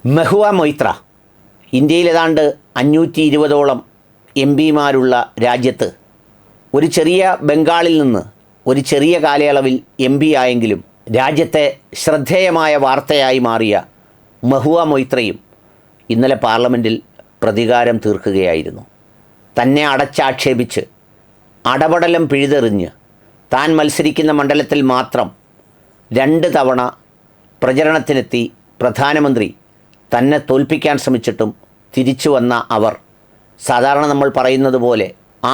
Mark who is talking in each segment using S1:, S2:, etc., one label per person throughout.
S1: മെഹുവ മൊയ്ത്ര ഇന്ത്യയിൽ ഏതാണ്ട് 520ഓളം എം പിമാരുള്ള രാജ്യത്ത് ഒരു ചെറിയ ബംഗാളിൽ നിന്ന് ഒരു ചെറിയ കാലയളവിൽ എം പി ആയെങ്കിലും രാജ്യത്തെ ശ്രദ്ധേയമായ വാർത്തയായി മാറിയ മെഹുവ മൊയ്ത്രയും ഇന്നലെ പാർലമെൻറ്റിൽ പ്രതികാരം തീർക്കുകയായിരുന്നു. തന്നെ അടച്ചാക്ഷേപിച്ച് അടപടലം പിഴുതെറിഞ്ഞ് താൻ മത്സരിക്കുന്ന മണ്ഡലത്തിൽ മാത്രം 2 തവണ പ്രചരണത്തിനെത്തി പ്രധാനമന്ത്രി തന്നെ തോൽപ്പിക്കാൻ ശ്രമിച്ചിട്ടും തിരിച്ചു വന്ന അവർ, സാധാരണ നമ്മൾ പറയുന്നത് പോലെ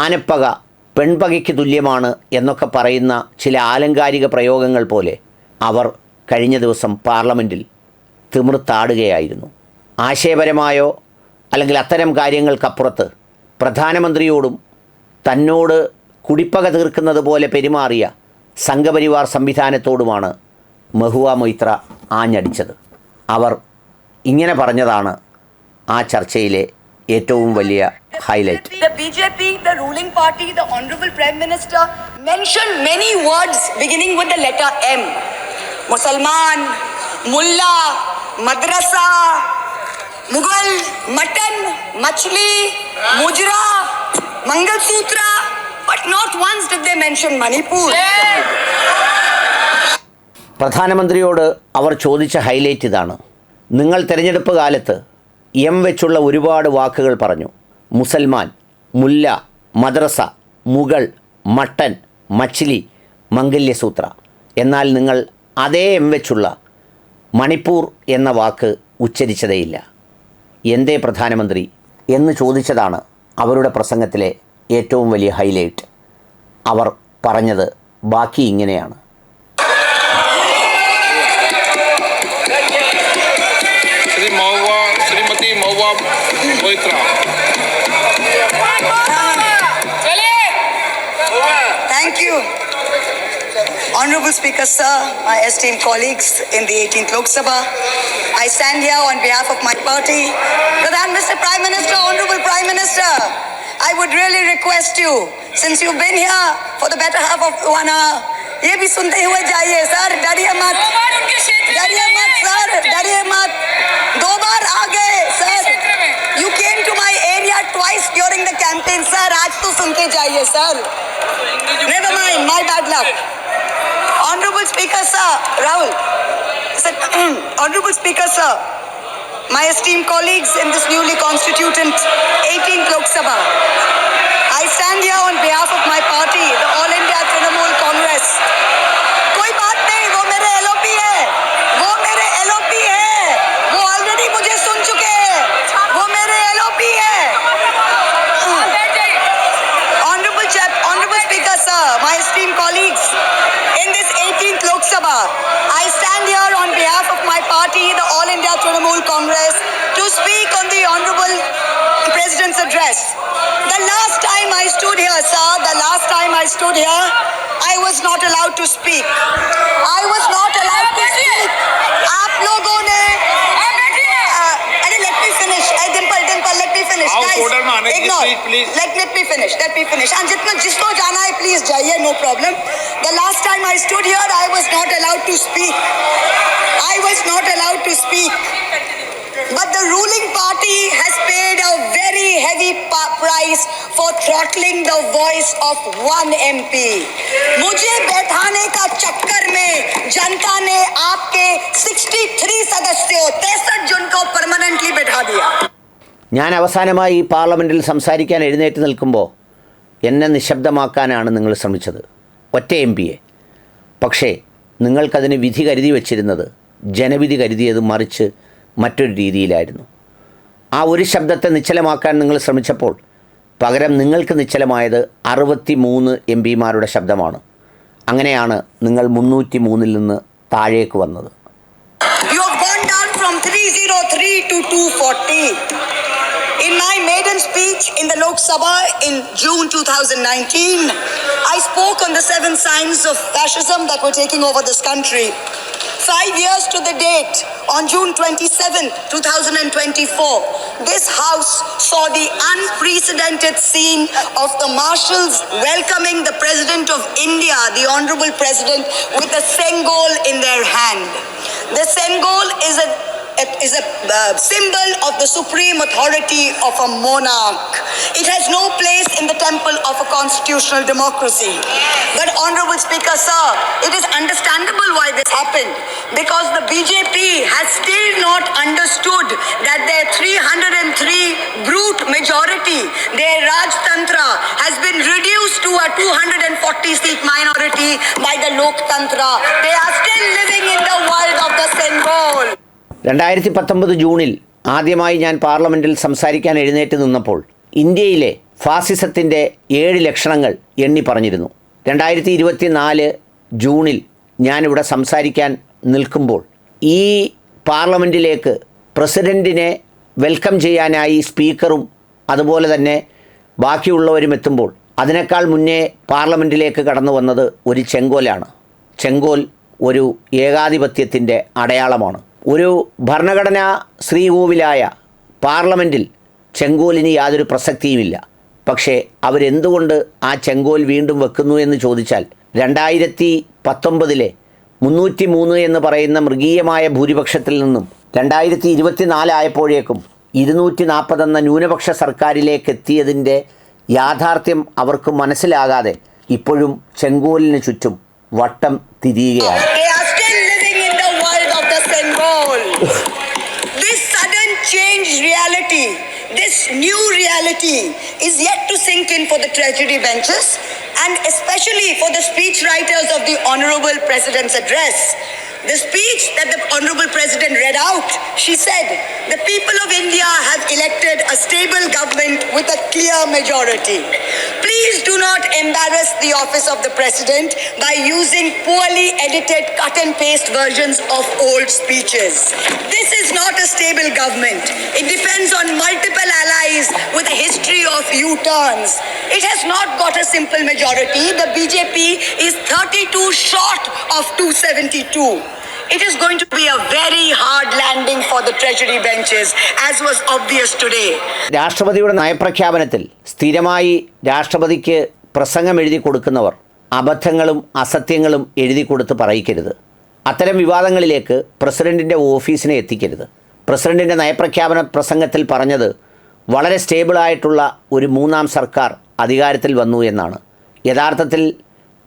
S1: ആനപ്പക പെൺപകയ്ക്ക് തുല്യമാണ് എന്നൊക്കെ പറയുന്ന ചില ആലങ്കാരിക പ്രയോഗങ്ങൾ പോലെ അവർ കഴിഞ്ഞ ദിവസം പാർലമെൻറ്റിൽ തിമിർത്താടുകയായിരുന്നു. ആശയപരമായോ അല്ലെങ്കിൽ അത്തരം കാര്യങ്ങൾക്കപ്പുറത്ത് പ്രധാനമന്ത്രിയോടും തന്നോട് കുടിപ്പക തീർക്കുന്നത് പോലെ പെരുമാറിയ സംഘപരിവാർ സംവിധാനത്തോടുമാണ് മെഹുവ മൊയ്ത്ര ആഞ്ഞടിച്ചത്. അവർ ഇങ്ങനെ പറഞ്ഞതാണ് ആ ചർച്ചയിലെ ഏറ്റവും വലിയ highlight.
S2: The BJP, the ruling party, the Honorable Prime Minister mentioned many words beginning with the letter M. Musalman, Mulla, Madrasa, Mughal, Mutton, Machli, Mujra, Mangal Sutra, but not once did they mention Manipur.
S1: പ്രധാനമന്ത്രിയോട് അവർ ചോദിച്ച highlight ഇതാണ്. നിങ്ങൾ തിരഞ്ഞെടുപ്പ് കാലത്ത് M വെച്ചുള്ള ഒരുപാട് വാക്കുകൾ പറഞ്ഞു. മുസൽമാൻ, മുല്ല, മദ്രസ, മുഗൾ, മട്ടൻ, മച്ചിലി, മംഗല്യസൂത്ര. എന്നാൽ നിങ്ങൾ അതേ എം വെച്ചുള്ള മണിപ്പൂർ എന്ന വാക്ക് ഉച്ചരിച്ചതേയില്ല. എന്തേ പ്രധാനമന്ത്രി എന്ന് ചോദിച്ചതാണ് അവരുടെ പ്രസംഗത്തിലെ ഏറ്റവും വലിയ ഹൈലൈറ്റ്. അവർ പറഞ്ഞത് ബാക്കി ഇങ്ങനെയാണ്.
S3: Shrimati Mehua Moitra.
S2: Thank you. Honorable Speaker Sir, my esteemed colleagues in the 18th Lok Sabha, I stand here on behalf of my party. Mr. Prime Minister, Honorable Prime Minister, I would really request you, since you've been here for the better half of 1 hour, ये भी सुनते हुए जाइए sir, डरिए मत sir, डरिए मत. 2 बार आ गए sir. You came to my area twice during the campaign sir. आज तो सुन के जाइए sir. Never mind, my bad luck. Honorable Speaker sir, Rahul. Honorable Speaker sir, my esteemed colleagues in this newly constituted 18th Lok Sabha, I stand here on behalf of my party, the All India Trinamool Congress. कोई बात नहीं, वो मेरे LOP है, वो already मुझे सुन चुके हैं, वो मेरे LOP है. Honorable Speaker sir, my esteemed colleagues in this 18th Lok Sabha, I stand here on behalf of my party, the All India Trinamool Congress, to speak on the Honorable President's address. The last time I stood here, sir, I was not allowed to speak. आप लोगों ने let me finish. Dimple, let me finish. Guys, ignore. Let me finish. And जिसको जाना है, please जाइए, no problem. The last time I stood here, I was not allowed to speak. But the ruling party has paid a very heavy price for throttling the voice of one MP. मुझे बैठाने का चक्कर में जनता ने आपके 63 सदस्यों 63 जन को परमानेंटली बैठा दिया.
S1: ഞാൻ അവസാനമായി ഈ പാർലമെൻറ്റിൽ സംസാരിക്കാൻ എഴുന്നേറ്റ് നിൽക്കുമ്പോൾ എന്നെ നിശബ്ദമാക്കാനാണ് നിങ്ങൾ ശ്രമിച്ചത്, ഒറ്റ എം പിയെ. പക്ഷേ നിങ്ങൾക്കതിന് വിധി കരുതി വച്ചിരുന്നത്, ജനവിധി കരുതിയത് മറിച്ച് മറ്റൊരു രീതിയിലായിരുന്നു. ആ ഒരു ശബ്ദത്തെ നിശ്ചലമാക്കാൻ നിങ്ങൾ ശ്രമിച്ചപ്പോൾ പകരം നിങ്ങൾക്ക് നിശ്ചലമായത് 63 എം പിമാരുടെ ശബ്ദമാണ്. അങ്ങനെയാണ് നിങ്ങൾ 303 നിന്ന് താഴേക്ക് വന്നത്.
S2: You have gone down from 303 to 240. In my maiden speech in the Lok Sabha in June 2019, I spoke on the 7 signs of fascism that were taking over this country. 5 years to the date, on June 27, 2024, this House saw the unprecedented scene of the marshals welcoming the President of India, the Honorable President, with a Sengol in their hand. The Sengol is a is a symbol of the supreme authority of a monarch. It has no place in the temple of a constitutional democracy. But Honorable Speaker, sir, it is understandable why this happened, because the BJP has still not understood that their 303 brute majority, their Raj Tantra, has been reduced to a 240-seat minority by the Lok Tantra. They are still living in the world of the Symbol.
S1: 2019 ജൂണിൽ ആദ്യമായി ഞാൻ പാർലമെൻറ്റിൽ സംസാരിക്കാൻ എഴുന്നേറ്റ് നിന്നപ്പോൾ ഇന്ത്യയിലെ ഫാസിസത്തിൻ്റെ 7 ലക്ഷണങ്ങൾ എണ്ണി പറഞ്ഞിരുന്നു. 2024 ജൂണിൽ ഞാനിവിടെ സംസാരിക്കാൻ നിൽക്കുമ്പോൾ ഈ പാർലമെൻറ്റിലേക്ക് പ്രസിഡൻറ്റിനെ വെൽക്കം ചെയ്യാനായി സ്പീക്കറും അതുപോലെ തന്നെ ബാക്കിയുള്ളവരും എത്തുമ്പോൾ അതിനേക്കാൾ മുന്നേ പാർലമെൻറ്റിലേക്ക് കടന്നു വന്നത് ഒരു ചെങ്കോലാണ്. ചെങ്കോൽ ഒരു ഏകാധിപത്യത്തിൻ്റെ അടയാളമാണ്. ഒരു ഭരണഘടനാ ശ്രീകോവിലായ പാർലമെൻറ്റിൽ ചെങ്കോലിന് യാതൊരു പ്രസക്തിയുമില്ല. പക്ഷേ അവരെന്തുകൊണ്ട് ആ ചെങ്കോൽ വീണ്ടും വെക്കുന്നു എന്ന് ചോദിച്ചാൽ 2019 303 എന്ന് പറയുന്ന മൃഗീയമായ ഭൂരിപക്ഷത്തിൽ നിന്നും 2024 ആയപ്പോഴേക്കും 240 എന്ന ന്യൂനപക്ഷ സർക്കാരിലേക്ക് എത്തിയതിൻ്റെ യാഥാർത്ഥ്യം അവർക്ക് മനസ്സിലാകാതെ ഇപ്പോഴും ചെങ്കോലിന് ചുറ്റും വട്ടം തിരിയുകയാണ്.
S2: This sudden change reality, this new reality is yet to sink in for the treasury benches and especially for the speech writers of the Honorable President's address. The speech that the Honorable President read out, she said, the people of India have elected a stable government with a clear majority. Please do not embarrass the office of the President by using poorly edited cut and paste versions of old speeches. This is not a stable government. It depends on multiple allies with a history of U-turns. It has not got a simple majority. The BJP is 32 short of 272. It is going to be a very hard landing for the treasury benches, as was obvious today.
S1: രാഷ്ട്രപതിയുടെ നയപ്രഖ്യാപനത്തിൽ സ്ഥിരമായി രാഷ്ട്രപതിക്ക് പ്രസംഗം എഴുതി കൊടുക്കുന്നവർ അബദ്ധങ്ങളും അസത്യങ്ങളും എഴുതി കൊടുത്ത് പറയിക്കരുത്. അത്തരം വിവാദങ്ങളിലേക്ക് പ്രസിഡൻറ്റിൻ്റെ ഓഫീസിനെ എത്തിക്കരുത്. പ്രസിഡൻറ്റിൻ്റെ നയപ്രഖ്യാപന പ്രസംഗത്തിൽ പറഞ്ഞത് വളരെ സ്റ്റേബിളായിട്ടുള്ള ഒരു മൂന്നാം സർക്കാർ അധികാരത്തിൽ വന്നു എന്നാണ്. യഥാർത്ഥത്തിൽ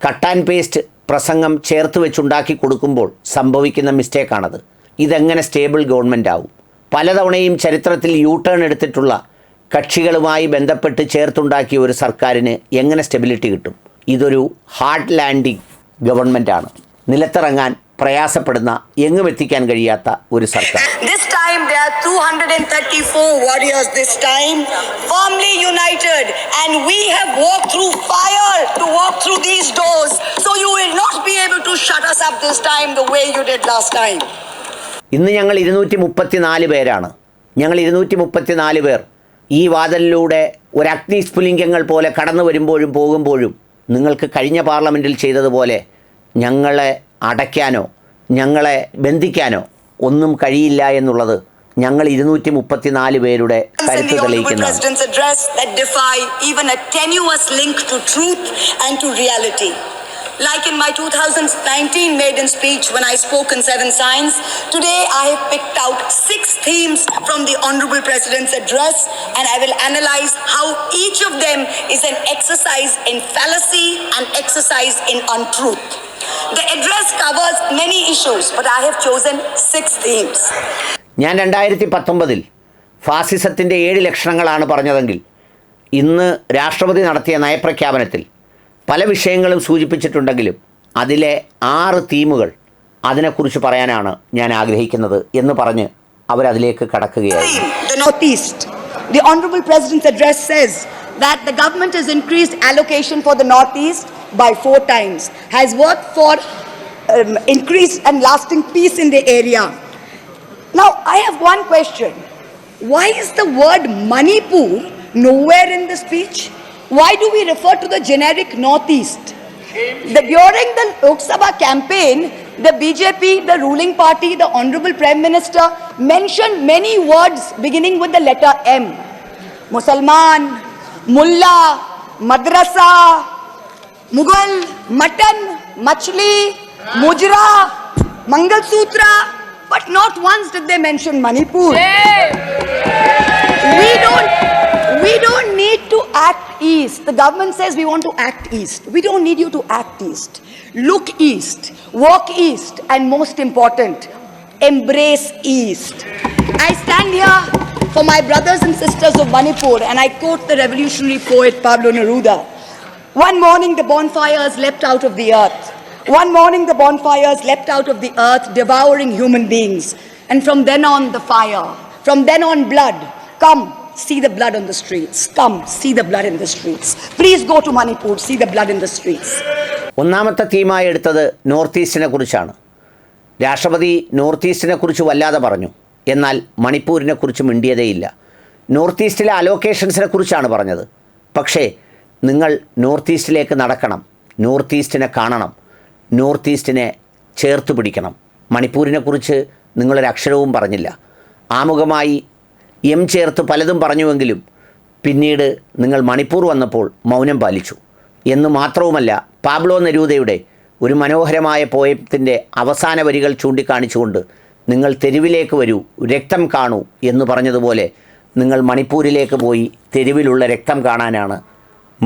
S1: കട്ട് ആൻഡ് പേസ്റ്റ് പ്രസംഗം ചേർത്ത് വെച്ചുണ്ടാക്കി കൊടുക്കുമ്പോൾ സംഭവിക്കുന്ന മിസ്റ്റേക്കാണത്. ഇതെങ്ങനെ സ്റ്റേബിൾ ഗവൺമെൻറ് ആവും? പലതവണയും ചരിത്രത്തിൽ യു ടേൺ എടുത്തിട്ടുള്ള കക്ഷികളുമായി ബന്ധപ്പെട്ട് ചേർത്തുണ്ടാക്കിയ ഒരു സർക്കാരിന് എങ്ങനെ സ്റ്റെബിലിറ്റി കിട്ടും? ഇതൊരു ഹാർഡ് ലാൻഡിംഗ് ഗവൺമെൻറ്റാണ്. നിലത്തിറങ്ങാൻ പ്രയാസപ്പെടുന്ന എങ്ങും എത്തിക്കാൻ കഴിയാത്ത ഒരു സർക്കാർ.
S2: This time there are 234 warriors this time, firmly united, and we have walked through fire to walk through these doors, so you will not be able to shut us up this time the way you did last time.
S1: ഇന്ന് ഞങ്ങൾ 234 പേരാണ്. ഞങ്ങൾ 234 പേർ ഈ വാതിലിലൂടെ ഒരു അഗ്നിസ്ഫുലിംഗങ്ങൾ പോലെ കടന്നു വരുമ്പോഴും പോകുമ്പോഴും നിങ്ങൾക്ക് കഴിഞ്ഞ പാർലമെൻറ്റിൽ ചെയ്തതുപോലെ ഞങ്ങളെ അടയ്ക്കാനോ ഞങ്ങളെ ബന്ധിക്കാനോ ഒന്നും കഴിയില്ല എന്നുള്ളത് ഞങ്ങൾ 234 പേരുടെ കരുത്ത് തെളിയിക്കുന്നതാണ്.
S2: Like in my 2019 maiden speech when I spoke in 7 signs, today I have picked out 6 themes from the Honorable President's address, and I will analyze how each of them is an exercise in fallacy and exercise in untruth. The address covers many issues, but I have chosen 6 themes.
S1: ഞാൻ 2019 ഫാസിസത്തിൻ്റെ 7 ലക്ഷണങ്ങളാണ് പറഞ്ഞതെങ്കിൽ ഇന്ന് രാഷ്ട്രപതി നടത്തിയ നയപ്രഖ്യാപനത്തിൽ പല വിഷയങ്ങളും സൂചിപ്പിച്ചിട്ടുണ്ടെങ്കിലും അതിലെ 6 തീമുകൾ അതിനെക്കുറിച്ച് പറയാനാണ് ഞാൻ ആഗ്രഹിക്കുന്നത് എന്ന് പറഞ്ഞ് അവരതിലേക്ക് കടക്കുകയായിരുന്നു.
S2: The Northeast. The Honorable President's address says that the government has increased allocation for the Northeast by 4 times, has worked for increased and lasting peace in the area. Now, I have one question. Why is the word Manipur nowhere in the speech? Why do we refer to the generic Northeast? During the Lok Sabha campaign, the BJP, the ruling party, the Honorable Prime Minister mentioned many words beginning with the letter M. Musalman, Mullah, Madrasa, Mughal, Mutton, Machli, Mujra, Mangal Sutra, but not once did they mention Manipur. We don't need to act east. The government says we want to act east. We don't need you to act east. Look east, walk east, and most important, embrace east. I stand here for my brothers and sisters of Manipur, and I quote the revolutionary poet Pablo Neruda. One morning the bonfires leapt out of the earth. One morning the bonfires leapt out of the earth, devouring human beings. And from then on the fire, from then on blood. Come, see the blood on the streets. Come, see the blood in the streets. Please go to Manipur, see the blood in the streets.
S1: ഒന്നാമത്തെ തീമായി എടുത്തത് north ഈസ്റ്റിനെ കുറിച്ചാണ്. രാഷ്ട്രപതി north ഈസ്റ്റിനെ കുറിച്ച് വല്ലാതെ പറഞ്ഞു, എന്നാൽ മണിപ്പൂരിനെ കുറിച്ച് മിണ്ടിയതേയില്ല. North ഈസ്റ്റിലെ അലോക്കേഷൻസിനെ കുറിച്ചാണ് പറഞ്ഞത്. പക്ഷേ നിങ്ങൾ നോർത്ത് ഈസ്റ്റിലേക്ക് നടക്കണം, നോർത്ത് ഈസ്റ്റിനെ കാണണം, നോർത്ത് ഈസ്റ്റിനെ ചേർത്ത് പിടിക്കണം. മണിപ്പൂരിനെക്കുറിച്ച് നിങ്ങളൊരക്ഷരവും പറഞ്ഞില്ല. ആമുഖമായി എം ചേർത്ത് പലതും പറഞ്ഞുവെങ്കിലും പിന്നീട് നിങ്ങൾ മണിപ്പൂർ വന്നപ്പോൾ മൗനം പാലിച്ചു. എന്ന് മാത്രവുമല്ല, പാബ്ലോ നെരൂദയുടെ ഒരു മനോഹരമായ പോയത്തിൻ്റെ അവസാന വരികൾ ചൂണ്ടിക്കാണിച്ചുകൊണ്ട് നിങ്ങൾ തെരുവിലേക്ക് വരൂ, രക്തം കാണൂ എന്ന് പറഞ്ഞതുപോലെ നിങ്ങൾ മണിപ്പൂരിലേക്ക് പോയി തെരുവിലുള്ള രക്തം കാണാനാണ്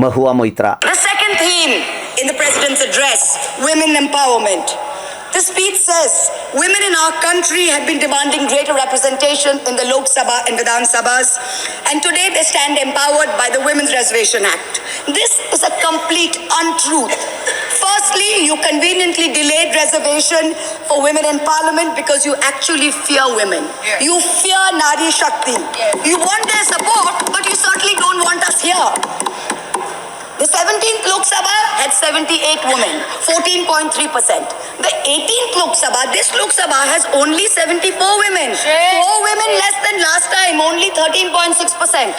S1: Mahua Moitra.
S2: The second theme in the President's address, women empowerment. The speech says women in our country have been demanding greater representation in the Lok Sabha and Vidhan Sabhas, and today they stand empowered by the Women's Reservation Act. This is a complete untruth. Firstly, you conveniently delayed reservation for women in parliament because you actually fear women. You fear Nari Shakti. You want their support, but you certainly don't want us here. The 17th Lok Sabha had 78 women, 14.3%. The 18th Lok Sabha, this Lok Sabha has only 74 women. 4 women less than last time, only 13.6%.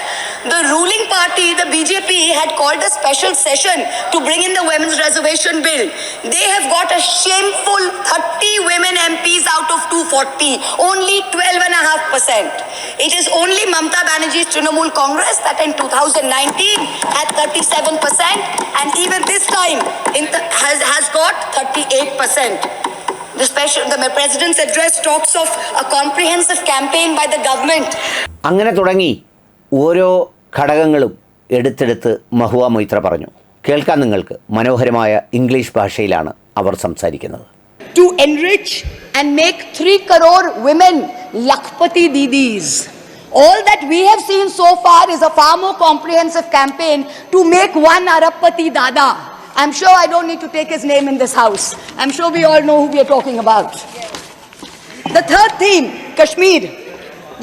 S2: The ruling party, the BJP, had called a special session to bring in the Women's Reservation Bill. They have got a shameful 30 women MPs out of 240, only 12.5%. It is only Mamata Banerjee's Trinamool Congress that in 2019 had 37%. And even this time has got 38%. The President's address talks of a comprehensive campaign by the government.
S1: അങ്ങനെ തുടങ്ങി ഓരോ ഘടകങ്ങളും എടുത്തെടുത്ത് മഹുവ മൊയ്ത്ര പറഞ്ഞു. കേൾക്കാൻ നിങ്ങൾക്ക് മനോഹരമായ English ഭാഷയിലാണ് അവർ സംസാരിക്കുന്നത്.
S2: To enrich and make 3 crore women Lakpati Didis. All that we have seen so far is a far more comprehensive campaign to make one Arabpati Dada. I'm sure I don't need to take his name in this house. I'm sure we all know who we are talking about. The third theme, Kashmir.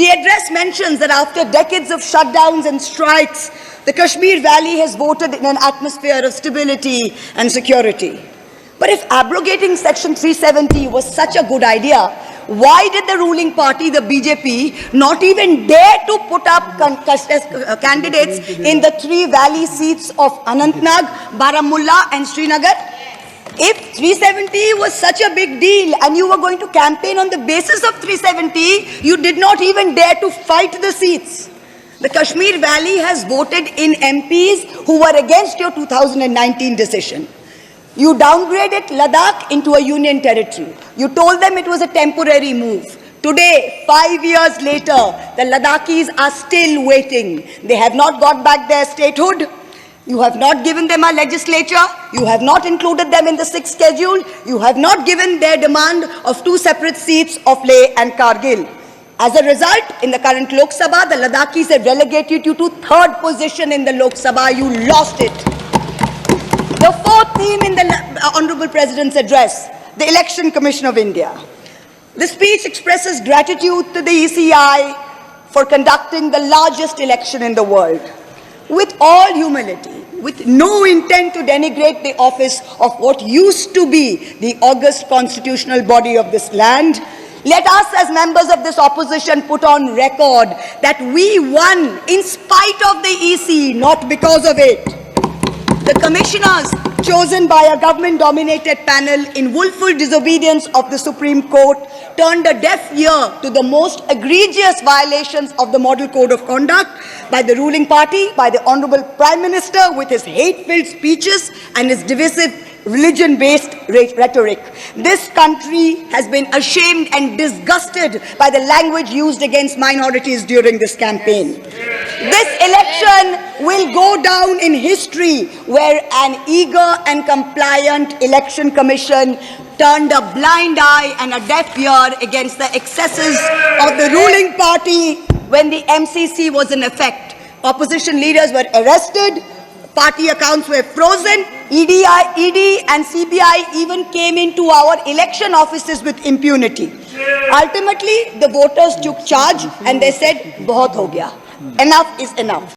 S2: The address mentions that after decades of shutdowns and strikes, the Kashmir Valley has voted in an atmosphere of stability and security. But if abrogating Section 370 was such a good idea, why did the ruling party, the BJP, not even dare to put up candidates in the 3 valley seats of Anantnag, Baramulla and Srinagar? If 370 was such a big deal and you were going to campaign on the basis of 370, you did not even dare to fight the seats. The Kashmir Valley has voted in MPs who were against your 2019 decision. You downgraded Ladakh into a union territory. You told them it was a temporary move. Today, 5 years later, the Ladakhis are still waiting. They have not got back their statehood. You have not given them a legislature. You have not included them in the 6th schedule. You have not given their demand of 2 separate seats of Leh and Kargil. As a result, in the current Lok Sabha, the Ladakhis have relegated you to 3rd position in the Lok Sabha. You lost it. The fourth theme in the Honorable President's address, the Election Commission of India. The speech expresses gratitude to the ECI for conducting the largest election in the world. With all humility, with no intent to denigrate the office of what used to be the august constitutional body of this land, let us as members of this opposition put on record that we won in spite of the EC, not because of it. The commissioners chosen by a government-dominated panel in willful disobedience of the Supreme Court turned a deaf ear to the most egregious violations of the Model Code of Conduct by the ruling party, by the Honorable Prime Minister with his hate-filled speeches and his divisive religion-based rhetoric. This country has been ashamed and disgusted by the language used against minorities during this campaign. This election will go down in history where an eager and compliant election commission turned a blind eye and a deaf ear against the excesses of the ruling party when the MCC was in effect. Opposition leaders were arrested, party accounts were frozen, ED and CBI even came into our election offices with impunity. Ultimately, the voters took charge and they said, "Bahut ho gaya. Enough is enough."